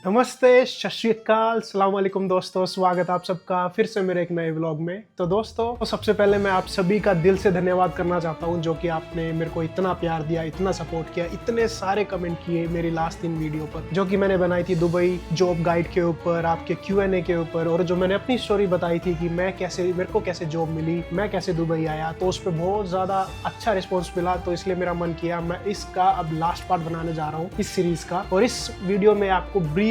नमस्ते, सत श्री अकाल, सलाम वालेकुम दोस्तों। स्वागत आप सबका फिर से मेरे एक नए व्लॉग में। तो दोस्तों, सबसे पहले मैं आप सभी का दिल से धन्यवाद करना चाहता हूं, जो कि आपने मेरे को इतना प्यार दिया, इतना सपोर्ट किया, इतने सारे कमेंट किए मेरी लास्ट 3 वीडियो पर, जो कि मैंने बनाई थी दुबई जॉब गाइड के ऊपर, आपके Q&A के ऊपर, और जो मैंने अपनी स्टोरी बताई थी कि मेरे को कैसे जॉब मिली, मैं कैसे दुबई आया। तो उस पर बहुत ज़्यादा अच्छा रिस्पॉन्स मिला, तो इसलिए मेरा मन किया मैं इसका अब लास्ट पार्ट बनाने जा रहा हूँ इस सीरीज का। और इस वीडियो में आपको ब्रीफली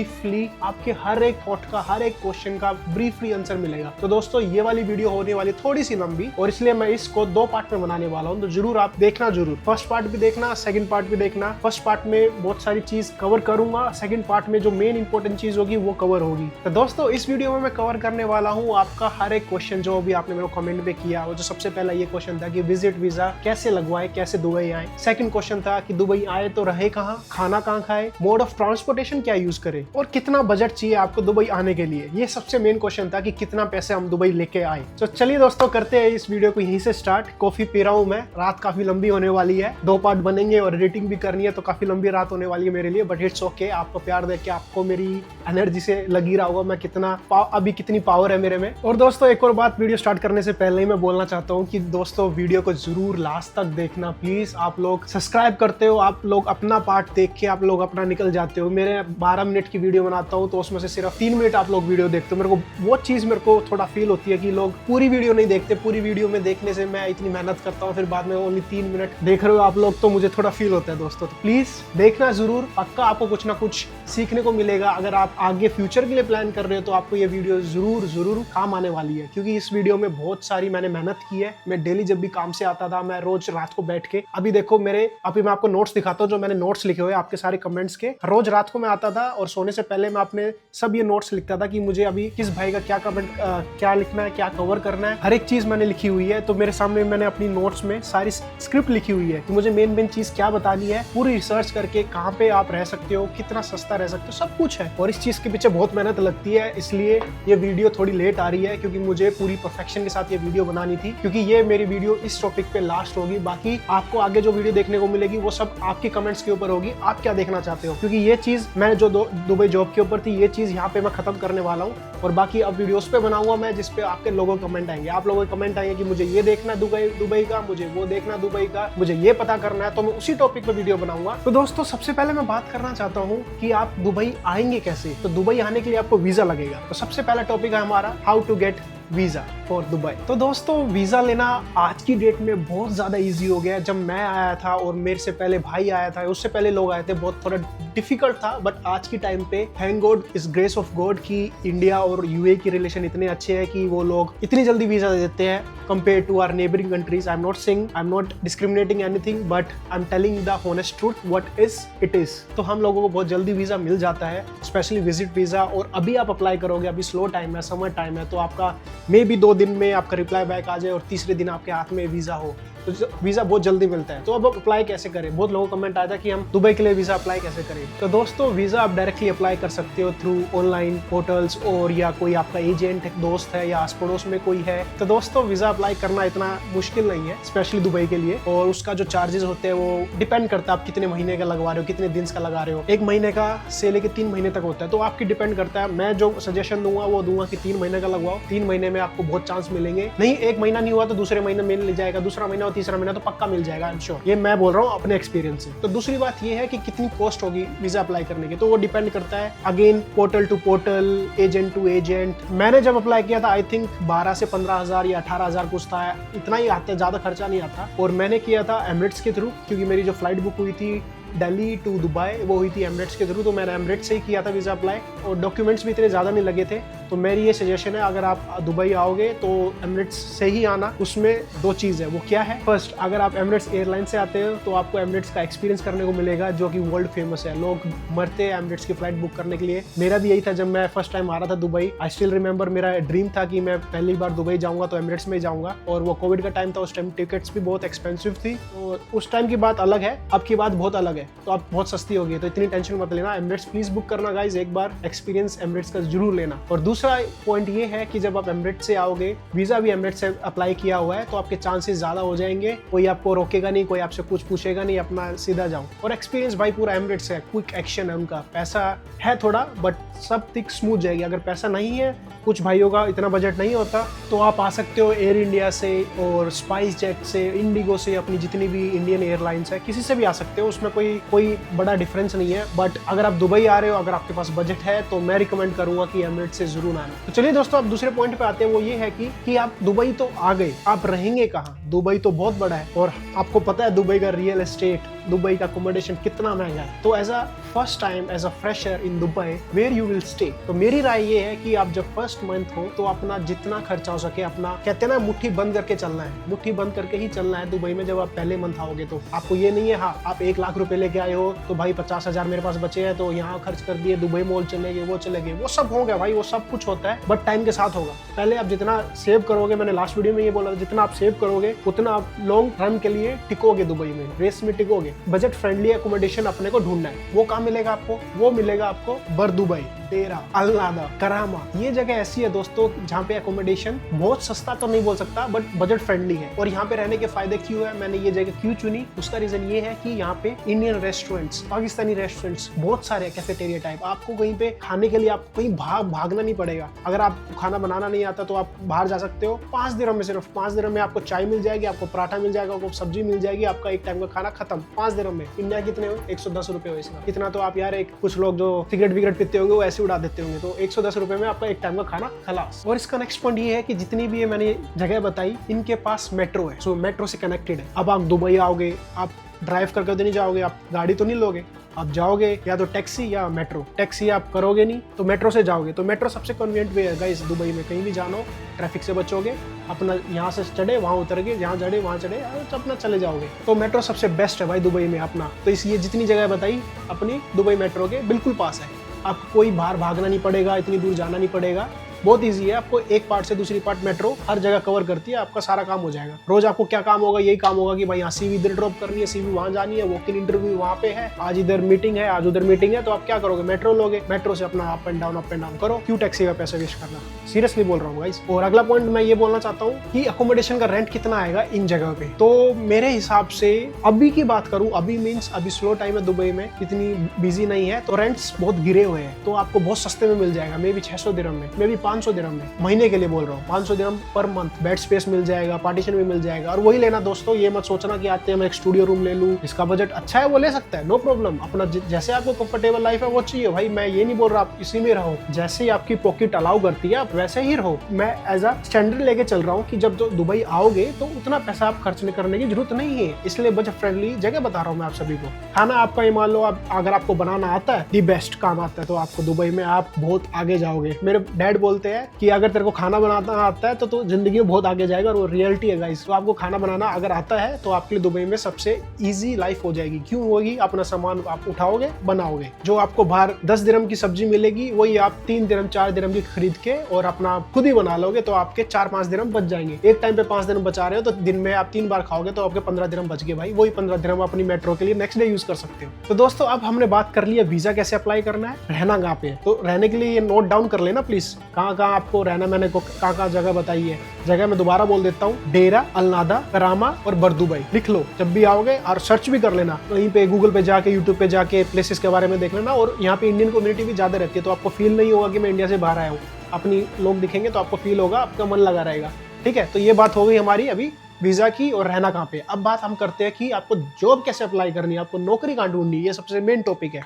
आपके हर एक थॉट का, हर एक क्वेश्चन का ब्रीफली आंसर मिलेगा। तो दोस्तों, ये वाली वीडियो होने वाली थोड़ी सी लंबी, और इसलिए मैं इसको 2 पार्ट में बनाने वाला हूँ। तो जरूर आप देखना, जरूर फर्स्ट पार्ट भी देखना, सेकंड पार्ट भी देखना। फर्स्ट पार्ट में बहुत सारी चीज कवर करूंगा, सेकंड पार्ट में जो मेन इंपॉर्टेंट चीज होगी वो कवर होगी। तो दोस्तों, इस वीडियो में मैं कवर करने वाला हूँ आपका हर एक क्वेश्चन जो भी आपने मेरे को कमेंट में किया। और जो सबसे पहला ये क्वेश्चन था कि विजिट वीजा कैसे लगवाए, कैसे दुबई आए। सेकंड क्वेश्चन था कि दुबई आए तो रहे कहाँ, खाना कहाँ खाए, मोड ऑफ ट्रांसपोर्टेशन क्या यूज करे, और कितना बजट चाहिए आपको दुबई आने के लिए। ये सबसे मेन क्वेश्चन था कि कितना पैसे हम दुबई लेके आए। तो चलिए दोस्तों, करते हैं इस वीडियो को यहीं से स्टार्ट। कॉफी पी रहा हूँ मैं, रात काफी लंबी होने वाली है, 2 पार्ट बनेंगे और एडिटिंग भी करनी है, तो काफी लंबी रात होने वाली है मेरे लिए। बट इट्स ओके, आपको प्यार देख के आपको मेरी एनर्जी से लगी रहा होगा मैं अभी कितनी पावर है मेरे में। और दोस्तों, एक और बात वीडियो स्टार्ट करने से पहले ही मैं बोलना चाहता हूँ कि दोस्तों, वीडियो को जरूर लास्ट तक देखना प्लीज। आप लोग सब्सक्राइब करते हो, आप लोग अपना पार्ट देख के आप लोग अपना निकल जाते हो। मेरे 12 मिनट की वीडियो बनाता हूँ, तो उसमें से सिर्फ 3 मिनट आप लोग वीडियो देखते हो। मेरे को वो चीज मेरे को थोड़ा फील होती है कि लोग पूरी वीडियो नहीं देखते। पूरी वीडियो में देखने से मैं इतनी मेहनत करता हूँ, फिर बाद में ओनली 3 मिनट देख रहे हो आप लोग, तो मुझे थोड़ा फील होता है दोस्तों। तो प्लीज देखना जरूर, पक्का आपको कुछ ना कुछ सीखने को मिलेगा। अगर आप आगे फ्यूचर के लिए प्लान कर रहे हो तो आपको ये वीडियो जरूर काम आने वाली है, क्योंकि इस वीडियो में बहुत सारी मैंने मेहनत की है। मैं डेली जब भी काम से आता था, मैं रोज रात को बैठ के, अभी देखो अभी मैं आपको नोट्स दिखाता हूँ, जो मैंने नोट्स लिखे हुए आपके सारे कमेंट्स के। रोज रात को मैं आता था और सोने से पहले मैं अपने सब ये नोट्स लिखता था कि मुझे अभी किस भाई का क्या कमेंट, क्या लिखना है, क्या कवर करना है। हर एक चीज मैंने लिखी हुई है। तो मेरे सामने मैंने अपनी नोट्स में सारी स्क्रिप्ट लिखी हुई है कि मुझे मेन चीज क्या बतानी है, पूरी रिसर्च करके कहाँ पे आप रह सकते हो, कितना सस्ता रह सकते हो, सब कुछ है। और इस चीज के पीछे बहुत मेहनत लगती है, इसलिए ये वीडियो थोड़ी लेट आ रही है, क्योंकि मुझे पूरी परफेक्शन के साथ ये वीडियो बनानी थी। क्योंकि ये मेरी वीडियो इस टॉपिक पे लास्ट होगी। बाकी आपको आगे जो वीडियो देखने को मिलेगी वो सब आपके कमेंट्स के ऊपर होगी, आप क्या देखना चाहते हो। क्योंकि ये चीज मैंने जो दुबई जॉब के ऊपर थी, ये चीज यहाँ पे मैं खत्म करने वाला हूँ। और बाकी अब वीडियोस पे बनाऊंगा मैं, जिसपे आपके लोगों के कमेंट आएंगे। आप लोगों के कमेंट आएंगे कि मुझे ये देखना दुबई का, मुझे वो देखना दुबई का, मुझे ये पता करना है, तो मैं उसी टॉपिक पे वीडियो बनाऊंगा। तो दोस्तों, सबसे पहले मैं बात करना चाहता हूँ कि आप दुबई आएंगे कैसे। तो दुबई आने के लिए आपको वीजा लगेगा। तो सबसे पहला टॉपिक है हमारा how to get visa for Dubai. तो दोस्तों, वीजा लेना आज की डेट में बहुत ज्यादा इजी हो गया है। जब मैं आया था और मेरे से पहले भाई आया था, उससे पहले लोग आए थे, बहुत थोड़ा डिफिकल्ट था। बट आज की टाइम पे थैंक गॉड, इस ग्रेस ऑफ गॉड की इंडिया और यूए की रिलेशन इतने अच्छे हैं कि वो लोग इतनी जल्दी वीजा दे देते हैं compare to our neighbouring countries. I am not discriminating anything, but I am telling the honest truth what it is. तो हम लोगों को बहुत जल्दी वीजा मिल जाता है, स्पेशली विजिट वीजा। और अभी आप अप्लाई करोगे, अभी स्लो टाइम है, समर टाइम है, तो आपका मे बी 2 दिन में आपका रिप्लाई बैक आ जाए और तीसरे दिन आपके हाथ में वीजा हो। तो वीजा बहुत जल्दी मिलता है। तो अब अप्लाई कैसे करें? बहुत लोगों को कमेंट आया था कि हम दुबई के लिए वीजा अप्लाई कैसे करें। तो दोस्तों, वीजा आप डायरेक्टली अप्लाई कर सकते हो थ्रू ऑनलाइन पोर्टल्स, और या कोई आपका एजेंट दोस्त है या आस पड़ोस में कोई है। तो दोस्तों, वीजा अप्लाई करना इतना मुश्किल नहीं है, स्पेशली दुबई के लिए। और उसका जो चार्जेस होते हैं वो डिपेंड करता है आप कितने महीने का लगवा रहे हो, कितने दिन का लगा रहे हो। 1 महीने का से लेके 3 महीने तक होता है, तो आपकी डिपेंड करता है। मैं जो सजेशन दूंगा वो दूंगा कि 3 महीने का लगवाओ। 3 महीने में आपको बहुत चांस मिलेंगे। नहीं, 1 महीना नहीं हुआ तो दूसरे महीने मिल जाएगा, दूसरा महीना और तीसरा महीना तो पक्का मिल जाएगा, आई एम श्योर। ये मैं बोल रहा हूँ अपने एक्सपीरियंस से। तो दूसरी बात ये है कि कितनी कॉस्ट होगी वीजा अप्लाई करने की, तो वो डिपेंड करता है again portal to portal, agent to agent. मैंने जब अप्लाई किया था, आई थिंक 12 से 15,000 या 18,000 कुछ था, इतना ही आता, ज्यादा खर्चा नहीं आता। और मैंने किया था एमिरेट्स के थ्रू, क्योंकि मेरी जो फ्लाइट बुक हुई थी दिल्ली टू दुबई वो हुई थी एमिरेट्स के थ्रू। तो मैंने एमिरेट्स से ही किया था वीजा अप्लाई, और डॉक्यूमेंट्स भी इतने ज़्यादा नहीं लगे थे। तो मेरी ये सजेशन है, अगर आप दुबई आओगे तो एमिरेट्स से ही आना। उसमें 2 चीज़ है, वो क्या है? फर्स्ट, अगर आप एमिरेट्स एयरलाइन से आते हो तो आपको एमिरेट्स का एक्सपीरियंस करने को मिलेगा, जो कि वर्ल्ड फेमस है। लोग मरते हैं एमिरेट्स की फ्लाइट बुक करने के लिए। मेरा भी यही था जब मैं फर्स्ट टाइम आ रहा था दुबई। आई स्टिल रिमेंबर, मेरा ड्रीम था कि मैं पहली बार दुबई जाऊँगा तो एमिरेट्स में ही जाऊँगा। और वो कोविड का टाइम था, उस टाइम टिकट्स भी बहुत एक्सपेंसिव थी। और उस टाइम की बात अलग है, अब की बात बहुत अलग है। है तो आप बहुत सस्ती होगी, तो इतनी टेंशन मत लेना। एमिरेट्स प्लीज बुक करना गाइज, एक बार एक्सपीरियंस एमिरेट्स का जरूर लेना। और दूसरा पॉइंट ये है कि जब आप एमिरेट्स से आओगे, वीजा भी एमिरेट्स से अप्लाई किया हुआ है, तो आपके चांसेस ज्यादा हो जाएंगे, कोई आपको रोकेगा नहीं, कोई आपसे कुछ पूछेगा नहीं, अपना सीधा जाओ। और एक्सपीरियंस भाई पूरा एमिरेट्स है, क्विक एक्शन है उनका, पैसा है थोड़ा बट सब थिक स्मूथ जाएगी। अगर पैसा नहीं है, कुछ भाइयों का इतना बजट नहीं होता, तो आप आ सकते हो एयर इंडिया से और स्पाइस जेट से, इंडिगो से, अपनी जितनी भी इंडियन एयरलाइंस है किसी से भी आ सकते हो, उसमें कोई बड़ा डिफरेंस नहीं है। बट अगर आप दुबई आ रहे हो, अगर आपके पास बजट है, तो मैं रिकमेंड करूंगा कि एमिरेट्स से जरूर आना। तो चलिए दोस्तों, आप दूसरे पॉइंट पे आते हैं, वो ये है कि आप दुबई तो आ गए, आप रहेंगे कहाँ? दुबई तो बहुत बड़ा है और आपको पता है दुबई का रियल एस्टेट, दुबई का अकोमोडेशन कितना महंगा है। तो as a first time as a fresher in Dubai where you will stay, तो मेरी राय ये है कि आप जब फर्स्ट मंथ हो तो अपना जितना खर्चा हो सके, अपना कहते हैं ना मुट्ठी बंद करके चलना है, मुट्ठी बंद करके ही चलना है दुबई में। जब आप पहले मंथ आओगे तो आपको ये नहीं है हाँ आप 1 लाख रुपए लेके आए हो तो भाई 50,000 मेरे पास बचे हैं तो यहाँ खर्च कर दिए, दुबई मॉल चले गए, वो चले गए, वो सब हो गया भाई, वो सब कुछ होता है बट टाइम के साथ होगा। पहले आप जितना सेव करोगे, मैंने लास्ट वीडियो में ये बोला, जितना आप सेव करोगे उतना आप लॉन्ग टर्म के लिए टिकोगे, दुबई में रेस में टिकोगे। बजट फ्रेंडली अकोमोडेशन अपने को ढूंढना है, वो कहाँ मिलेगा आपको? वो मिलेगा आपको बर दुबई, देरा, अल नादा, करामा। ये जगह ऐसी है दोस्तों जहाँ पे अकोमोडेशन बहुत सस्ता तो नहीं बोल सकता बट बजट फ्रेंडली है। और यहाँ पे रहने के फायदे क्यों है, मैंने ये जगह क्यों चुनी, उसका रीजन ये है कि यहाँ पे इंडियन रेस्टोरेंट्स, पाकिस्तानी रेस्टोरेंट्स बहुत सारे कैफेटेरिया टाइप, आपको कहीं पे खाने के लिए आपको कहीं भागना नहीं पड़ेगा। अगर आपको खाना बनाना नहीं आता तो आप बाहर जा सकते हो, 5 दिरहम में, सिर्फ 5 दिरहम में आपको चाय मिल जाएगी, आपको पराठा मिल जाएगा, आपको सब्जी मिल जाएगी, आपका एक टाइम का खाना खत्म 5 दिरहम में। इंडिया कितने हो? 110 रुपए हो इसका। इतना तो आप यार, एक कुछ लोग जो सिगरेट विगरेट पीते होंगे वो ऐसे उड़ा देते होंगे, तो 110 रुपए में आपका एक टाइम का खाना खलास। और इसका नेक्स्ट पॉइंट ये है कि जितनी भी मैंने जगह बताई इनके पास मेट्रो है, सो मेट्रो से कनेक्टेड है। अब आप दुबई आओगे, आप ड्राइव करके तो नहीं जाओगे, आप गाड़ी तो नहीं लोगे, आप जाओगे या तो टैक्सी या मेट्रो। टैक्सी आप करोगे नहीं तो मेट्रो से जाओगे, तो मेट्रो सबसे कन्वीनियंट वे है गाइस दुबई में। कहीं भी जाना हो ट्रैफिक से बचोगे, अपना यहाँ से चढ़े वहाँ उतर गए, जहाँ चढ़े वहाँ चढ़े, तो अपना चले जाओगे। तो मेट्रो सबसे बेस्ट है भाई दुबई में अपना। तो इसलिए जितनी जगह बताई अपनी दुबई मेट्रो के बिल्कुल पास है, आपको कोई बाहर भागना नहीं पड़ेगा, इतनी दूर जाना नहीं पड़ेगा, बहुत इजी है। आपको एक पार्ट से दूसरी पार्ट मेट्रो हर जगह कवर करती है, आपका सारा काम हो जाएगा। रोज आपको क्या काम होगा, यही काम होगा कि भाई यहाँ सीवी इधर ड्रॉप करनी है, सीवी वहाँ जानी है, वॉक इन इंटरव्यू वहाँ पे है, आज इधर मीटिंग है, आज उधर मीटिंग है, तो आप क्या करोगे? मेट्रो लोगे, मेट्रो से अपना अप एंड डाउन करो, क्यों टैक्सी का पैसा वेस्ट करना? सीरियसली बोल रहा हूँ गाइस। और अगला पॉइंट मैं ये बोलना चाहता हूँ कि अकोमोडेशन का रेंट कितना आएगा इन जगह पे। तो मेरे हिसाब से अभी की बात करूँ, अभी मीन्स अभी स्लो टाइम है दुबई में, इतनी बिजी नहीं है, तो रेंट्स बहुत गिरे हुए हैं, तो आपको बहुत सस्ते में मिल जाएगा, मे बी 600 दिरहम में, मे बी 500 दिरहम में, महीने के लिए बोल रहा हूँ। 500 दिरहम पर मंथ, बेड स्पेस मिल जाएगा, पार्टीशन भी मिल जाएगा। और वही लेना दोस्तों, ये मत सोचना कि आते हैं मैं एक स्टूडियो रूम ले लूँ, इसका बजट अच्छा है वो ले सकता है, नो प्रॉब्लम। अपना जैसे आपको कंफर्टेबल लाइफ है वो चाहिए भाई, मैं ये नहीं बोल रहा आप इसी में रहो, जैसे ही आपकी पॉकेट अलाउ करती है आप वैसे ही रहो। मैं एज अ स्टैंडर्ड लेके चल रहा हूँ कि जब दुबई आओगे तो उतना पैसा आप खर्च करने की जरूरत नहीं है, इसलिए बजट फ्रेंडली जगह बता रहा हूँ मैं आप सभी को। खाना आपका ये मान लो, आप अगर आपको बनाना आता है, दी बेस्ट काम आता है, तो आपको दुबई में आप बहुत आगे जाओगे। मेरे डैड बोलते हैं कि अगर तेरे को खाना बनाना आता है तो जिंदगी में बहुत आगे जाएगा, और वो रियलिटी है गाइस। तो आपको खाना बनाना अगर आता है तो आपके लिए दुबई में सबसे इजी लाइफ हो जाएगी। क्यों होगी? अपना सामान आप उठाओगे, बनाओगे। जो आपको बाहर 10 दिरहम की सब्जी मिलेगी वही आप 3 दिरहम 4 दिरहम की खरीद के और अपना खुद ही बना लोगे, तो आपके 4-5 दिरहम बच जाएंगे। एक टाइम पे 5 दिरहम बचा रहे हो तो दिन में आप 3 बार खाओगे तो आपके 15 दिरहम बच गए भाई। वही 15 दिरहम अपनी मेट्रो के लिए नेक्स्ट डे यूज कर सकते हो। तो दोस्तों अब हमने बात कर लिया वीजा कैसे अप्लाई करना है, रहना कहाँ पे है। तो रहने के लिए ये नोट डाउन कर लेना प्लीज, कहाँ कहाँ आपको रहना, मैंने कहाँ जगह बताई है। जगह मैं दोबारा बोल देता हूँ, डेरा, अल नादा, करामा और बर दुबई। लिख लो जब भी आओगे, और सर्च भी कर लेना कहीं पे, गूगल पे जाके, यूट्यूब पे जाके प्लेसेस के बारे में देख लेना। और यहाँ पे इंडियन कम्युनिटी भी ज्यादा रहती है, तो आपको फील नहीं होगा कि मैं इंडिया से बाहर आया हूँ। अपनी लोग दिखेंगे तो आपको फील होगा, आपका मन लगा रहेगा। ठीक है, तो ये बात हो गई हमारी अभी वीजा की और रहना कहाँ पे। अब बात हम करते हैं कि आपको जॉब कैसे अप्लाई करनी है, आपको नौकरी कहाँ ढूंढनी है, ये सबसे मेन टॉपिक है।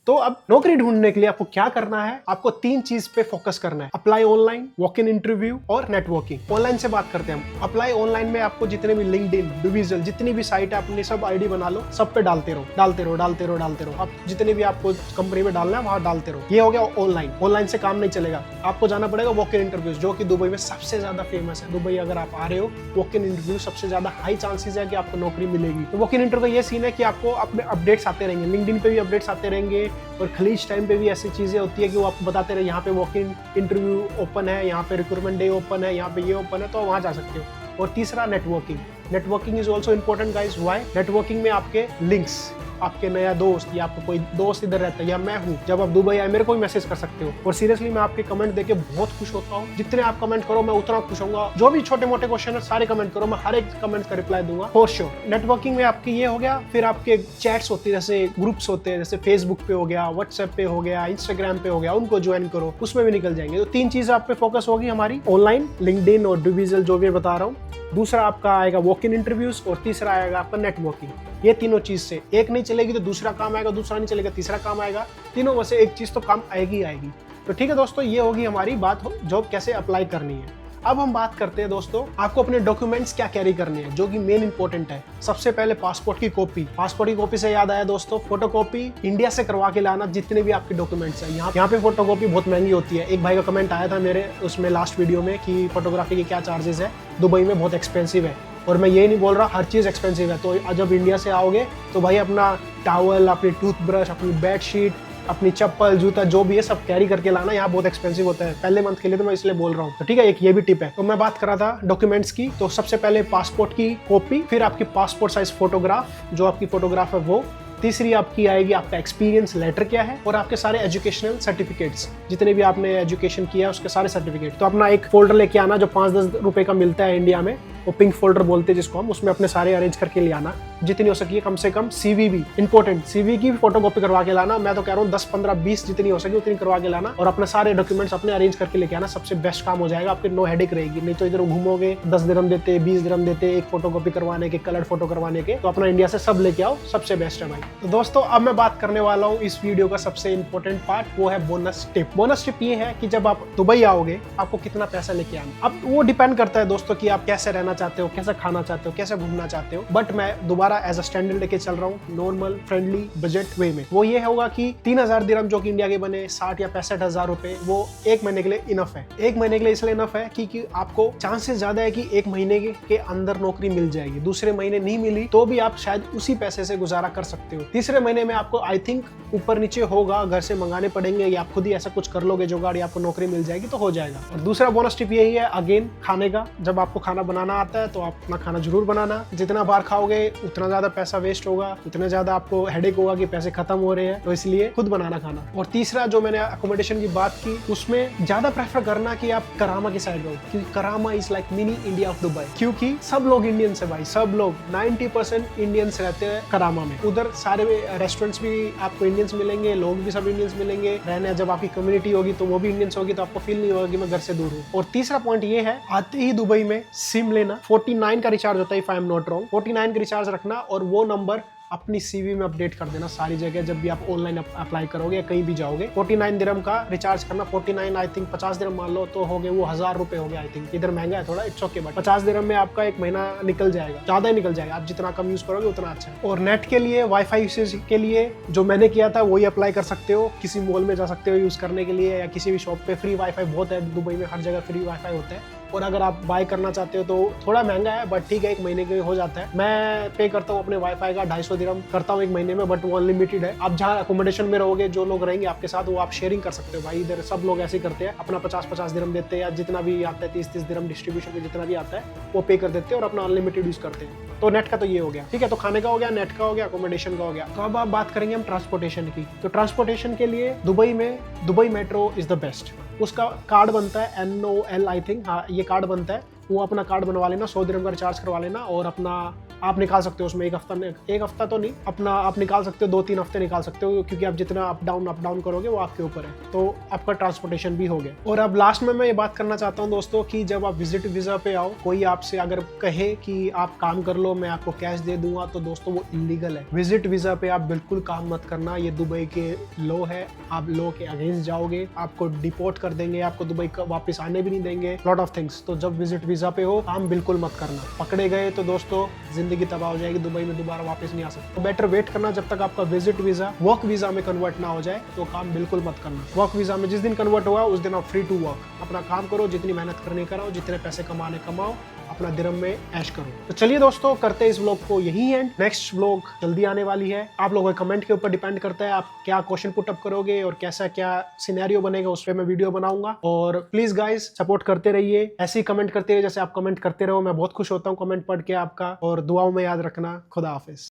तो अब नौकरी ढूंढने के लिए आपको क्या करना है, आपको 3 चीज पे फोकस करना है, apply online, walk in interview और नेटवर्किंग। ऑनलाइन से बात करते हैं हम। अप्लाई ऑनलाइन में आपको जितने भी लिंक्डइन, डिविजन, जितनी भी साइट है अपनी सब आईडी बना लो, सब पे डालते रहो। आप जितने भी आपको कंपनी में डालना है वहां डालते रहो। ये हो गया ऑनलाइन। ऑनलाइन से काम नहीं चलेगा, आपको जाना पड़ेगा वॉक इन इंटरव्यूज, जो कि दुबई में सबसे ज्यादा फेमस है। दुबई अगर आप आ रहे हो, वॉक इन इंटरव्यू सबसे ज्यादा हाई चांसेस है कि आपको नौकरी मिलेगी। तो वॉक इन इंटरव्यू ये सीन है कि आपको अपने अपडेट्स आते रहेंगे, लिंक्डइन पे भी अपडेट्स आते रहेंगे, और खलीज टाइम पे भी ऐसी चीजें होती है कि वो आपको बताते रहे यहाँ पे वॉक इन इंटरव्यू ओपन है, यहाँ पे रिक्रूटमेंट डे ओपन है, यहाँ पे ये ओपन है, तो वहाँ जा सकते हो। और तीसरा networking. Networking is also important guys. Why? Networking में आपके लिंक्स, आपके नया दोस्त या आपको कोई दोस्त इधर रहता है या मैं हूँ, जब आप दुबई आए मेरे को भी मैसेज कर सकते हो। और सीरियसली मैं आपके कमेंट देके बहुत खुश होता हूँ। जितने आप कमेंट करो मैं उतना खुश होऊंगा। जो भी छोटे मोटे क्वेश्चन है सारे कमेंट करो, मैं हर एक कमेंट का रिप्लाई दूंगा फॉर श्योर। नेटवर्किंग में आपकी ये हो गया। फिर आपके चैट्स होती है, जैसे ग्रुप्स होते हैं, जैसे फेसबुक पे हो गया, व्हाट्सएप पे हो गया, इंस्टाग्राम पे हो गया, उनको ज्वाइन करो, उसमें भी निकल जाएंगे। तो 3 चीजें आप पे फोकस होगी हमारी, ऑनलाइन, लिंक्डइन और डिविजल, जो भी बता रहा हूँ। दूसरा आपका आएगा वॉक इन इंटरव्यूज और तीसरा आएगा आपका नेटवर्किंग। ये तीनों चीज से एक नहीं चलेगी तो दूसरा काम आएगा, दूसरा नहीं चलेगा तीसरा काम आएगा। तीनों में से एक चीज तो काम आएगी आएगी। तो ठीक है दोस्तों, ये होगी हमारी बात जॉब कैसे अप्लाई करनी है। अब हम बात करते हैं दोस्तों, आपको अपने डॉक्यूमेंट्स क्या कैरी करने हैं, जो कि मेन इंपॉर्टेंट है। सबसे पहले पासपोर्ट की कॉपी। पासपोर्ट की कॉपी से याद आया दोस्तों, फोटोकॉपी इंडिया से करवा के लाना, जितने भी आपके डॉक्यूमेंट्स हैं। यहाँ पे फोटोकॉपी बहुत महंगी होती है। एक भाई का कमेंट आया था मेरे उसमें लास्ट वीडियो में कि फोटोग्राफी के क्या चार्जेस है, दुबई में बहुत एक्सपेंसिव है। और मैं ये नहीं बोल रहा हर चीज़ एक्सपेंसिव है। तो जब इंडिया से आओगे तो भाई अपना टॉवल, अपनी टूथब्रश, अपनी बेडशीट, अपनी चप्पल, जूता, जो भी है सब कैरी करके लाना। यहाँ बहुत एक्सपेंसिव होता है पहले मंथ के लिए, तो मैं इसलिए बोल रहा हूँ। तो ठीक है, एक ये भी टिप है। तो मैं बात कर रहा था डॉक्यूमेंट्स की। तो सबसे पहले पासपोर्ट की कॉपी, फिर आपकी पासपोर्ट साइज फोटोग्राफ, जो आपकी फोटोग्राफ है वो। तीसरी आपकी आएगी आपका एक्सपीरियंस लेटर क्या है, और आपके सारे एजुकेशनल सर्टिफिकेट्स, जितने भी आपने एजुकेशन किया है उसके सारे सर्टिफिकेट। तो अपना एक फोल्डर लेके आना जो 5-10 रुपए का मिलता है इंडिया में, वो पिंक फोल्डर बोलते हैं जिसको हम, उसमें अपने सारे अरेंज करके ले आना। जितनी हो सके कम से कम सीवी भी इंपॉर्टेंट, सीवी की फोटोकॉपी करवा के लाना। मैं तो कह रहा हूँ 10, 15, 20 जितनी हो सके उतनी करवा के लाना, और अपने सारे डॉक्यूमेंट्स अपने अरेंज करके लेके आना। सबसे बेस्ट काम हो जाएगा, आपके नो हेडेक रहेगी। नहीं तो इधर घूमोगे, 10 दिरहम देते, 20 दिरहम देते एक फोटोकॉपी करवाने के, कलर फोटो करवाने के। तो अपना इंडिया से सब लेके आओ, सबसे बेस्ट है भाई। तो दोस्तों अब मैं बात करने वाला हूँ इस वीडियो का सबसे इंपॉर्टेंट पार्ट, वो है बोनस टिप। बोनस टिप ये है कि जब आप दुबई आओगे आपको कितना पैसा लेके आना। अब वो डिपेंड करता है दोस्तों कि आप कैसे रहना चाहते हो, कैसे खाना चाहते हो, कैसे घूमना चाहते हो। बट मैं दोबारा एज अ स्टैंडर्ड लेके चल रहा हूँ, नॉर्मल फ्रेंडली बजट वे में। वो ये होगा कि 3000 दिरहम जो कि इंडिया के बने 60 या 65,000 रुपए, वो एक महीने के लिए इनफ है। एक महीने के लिए इसलिए इनफ है कि आपको चांसेस ज्यादा है कि एक महीने के अंदर नौकरी मिल जाएगी। दूसरे महीने नहीं मिली तो भी आप शायद उसी पैसे से गुजारा कर सकते हो। तीसरे महीने में आपको आई थिंक ऊपर नीचे होगा, घर से मंगाने पड़ेंगे या आप खुद ही ऐसा कुछ कर लोगे जुगाड़, या आपको नौकरी मिल जाएगी तो हो जाएगा। और दूसरा बोनस टिप यही है, अगेन खाने का। जब आपको खाना बनाना आता है तो आप अपना खाना जरूर बनाना। जितना बार खाओगे उतना ज्यादा पैसा वेस्ट होगा, उतना ज्यादा आपको हेडेक होगा कि पैसे खत्म हो रहे हैं, तो इसलिए खुद बनाना खाना। और तीसरा जो मैंने अकोमोडेशन की बात की, उसमें ज्यादा प्रेफर करना कि आप करामा की साइड रहो, क्योंकि करामा is like mini India of Dubai. क्योंकि सब लोग इंडियंस है भाई, सब लोग 90% इंडियंस रहते हैं करामा में। उधर सारे रेस्टोरेंट्स भी आपको इंडियंस मिलेंगे, लोग भी सब इंडियंस मिलेंगे रहने। जब आपकी कम्युनिटी होगी तो वो भी इंडियंस होगी, तो आपको फील नहीं होगा कि मैं घर से दूर हूँ। और तीसरा पॉइंट ये है, आते ही दुबई में सिम लेना। 49 का रिचार्ज होता है, if I am not wrong, 49 का रिचार्ज रखना, और वो नंबर अपनी सीवी में अपडेट कर देना सारी जगह। जब भी आप ऑनलाइन अप्लाई करोगे या कहीं भी जाओगे, 49 दिरहम का रिचार्ज करना। 49 आई थिंक 50 दिरहम मान लो तो हो गए वो 1000 रुपए हो गए। आई थिंक इधर महंगा है थोड़ा, इट्स ओके, बट 50 दिरहम में आपका एक महीना निकल जाएगा, ज्यादा ही निकल जाएगा। आप जितना कम यूज करोगे उतना अच्छा है। और नेट के लिए, वाईफाई यूसेज के लिए जो मैंने किया था वही अप्लाई कर सकते हो। किसी मॉल में जा सकते हो यूज करने के लिए, या किसी भी शॉप पे फ्री वाईफाई बहुत है दुबई में, हर जगह फ्री वाईफाई होता है। और अगर आप बाय करना चाहते हो तो थोड़ा महंगा है, बट ठीक है, एक महीने के हो जाता है। मैं पे करता हूँ अपने वाईफाई का 250 दिरहम करता हूँ एक महीने में, बट वो अनलिमिटेड है। आप जहाँ अकोमोडेशन में रहोगे, जो लोग रहेंगे आपके साथ, वो आप शेयरिंग कर सकते हो भाई। इधर सब लोग ऐसे करते हैं, अपना 50-50 दिरहम देते हैं, या जितना भी आता है 30-30 दिरहम डिस्ट्रीब्यूशन में जितना भी आता है वो पे कर देते हैं, और अपना अनलिमिटेड यूज करते हैं। तो नेट का तो ये हो गया, ठीक है। तो खाने का हो गया, नेट का हो गया, अकोमोडेशन का हो गया। तो अब आप बात करेंगे हम ट्रांसपोर्टेशन की। तो ट्रांसपोर्टेशन के लिए दुबई में Dubai metro is the best. उसका कार्ड बनता है NOL आई थिंक, हाँ ये कार्ड बनता है। वो अपना कार्ड बनवा लेना, 100 दिरहम का रिचार्ज करवा लेना, और अपना आप निकाल सकते हो उसमें एक हफ्ता तो नहीं, अपना आप निकाल सकते हो, 2-3 हफ्ते निकाल सकते हो, क्योंकि आप जितना अप डाउन करोगे वो आपके ऊपर है। तो आपका ट्रांसपोर्टेशन भी हो गया। और अब लास्ट में मैं ये बात करना चाहता हूँ दोस्तों कि जब आप विजिट वीजा पे आओ, कोई आपसे अगर कहे कि आप काम कर लो, मैं आपको कैश दे दूंगा, तो दोस्तों वो इलीगल है। विजिट वीजा पे आप बिल्कुल काम मत करना, ये दुबई के लॉ है। आप लॉ के अगेंस्ट जाओगे, आपको डिपोर्ट कर देंगे, आपको दुबई वापस आने भी नहीं देंगे, लॉट ऑफ थिंग्स। तो जब विजिट वीजा पे हो, काम बिल्कुल मत करना। पकड़े गए तो दोस्तों जिंदगी तबाह हो जाएगी, दुबई में दोबारा वापस नहीं आ सकते। तो बेटर वेट करना जब तक आपका विजिट वीजा वर्क वीजा में कन्वर्ट ना हो जाए, तो काम बिल्कुल मत करना। वर्क वीजा में जिस दिन कन्वर्ट हुआ उस दिन आप फ्री टू वर्क, अपना काम करो, जितनी मेहनत करनी कराओ, जितने पैसे कमाने कमाओ, अपना दिरहम में ऐश करो। तो चलिए दोस्तों, करते हैं इस व्लॉग को यही एंड। नेक्स्ट व्लॉग जल्दी आने वाली है। आप लोगों के कमेंट के ऊपर डिपेंड करता है आप क्या क्वेश्चन पुट अप करोगे और कैसा क्या सिनेरियो बनेगा, उस पर मैं वीडियो बनाऊंगा। और प्लीज गाइस सपोर्ट करते रहिए, ऐसे ही कमेंट करते रहिए जैसे आप कमेंट करते रहो। मैं बहुत खुश होता हूँ कमेंट पढ़ के आपका। और दुआओं में याद रखना। खुदा हाफिज।